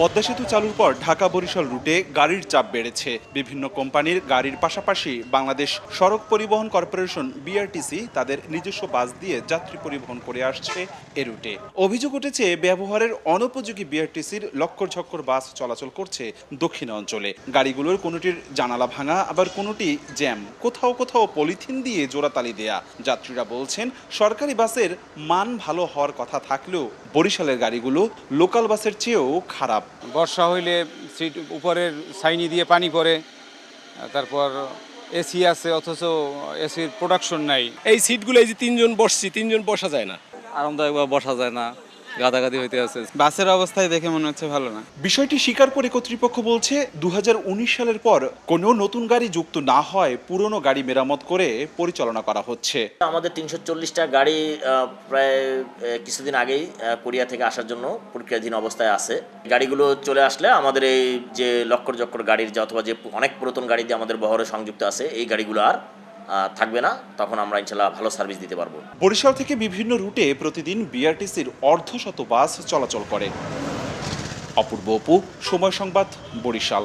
পদ্মা সেতু চালুর পর ঢাকা বরিশাল রুটে গাড়ির চাপ বেড়েছে। বিভিন্ন কোম্পানির গাড়ির পাশাপাশি বাংলাদেশ সড়ক পরিবহন কর্পোরেশন বিআরটিসি তাদের নিজস্ব বাস দিয়ে যাত্রী পরিবহন করে আসছে এ রুটে। অভিযোগ উঠেছে ব্যবহারের অনুপযোগী বিআরটিসির লক্কর ঝক্কর বাস চলাচল করছে দক্ষিণ অঞ্চলে। গাড়িগুলোর কোনোটির জানালা ভাঙা, আবার কোনোটি জ্যাম, কোথাও কোথাও পলিথিন দিয়ে জোড়াতালি দেয়া। যাত্রীরা বলছেন সরকারি বাসের মান ভালো হওয়ার কথা থাকলেও বরিশালের গাড়িগুলো লোকাল বাসের চেয়েও খারাপ। বর্ষা হইলে সিট উপরের সাইনি দিয়ে পানি পড়ে, তারপর এসি আছে অথচ এসির প্রোডাকশন নাই। এই সিটগুলো এই যে তিনজন বসছি, তিনজন বসা যায় না, আরামদায়কভাবে বসা যায় না, গাদাগাদি হইতে আছে। বাসের অবস্থায় দেখে মনে হচ্ছে ভালো না। বিষয়টি স্বীকার করে কর্তৃপক্ষ বলছে 2019 সালের পর কোনো নতুন গাড়ি যুক্ত না হয় পুরনো গাড়ি মেরামত করে পরিচালনা করা হচ্ছে। আমাদের 340টা গাড়ি প্রায় কিছুদিন আগেই কোরিয়া থেকে আসার জন্য প্রক্রিয়াধীন অবস্থায় আছে। গাড়িগুলো চলে আসলে আমাদের এই যে লক্কর জক্কর গাড়ির যে অথবা যে অনেক পুরাতন গাড়ি দিয়ে আমাদের বহরে সংযুক্ত আছে এই গাড়িগুলো আর থাকবে না, তখন আমরা ইনশাল্লাহ ভালো সার্ভিস দিতে পারবো। বরিশাল থেকে বিভিন্ন রুটে প্রতিদিন বিআরটিসির অর্ধশত বাস চলাচল করে। অপূর্ব অপু, সময় সংবাদ, বরিশাল।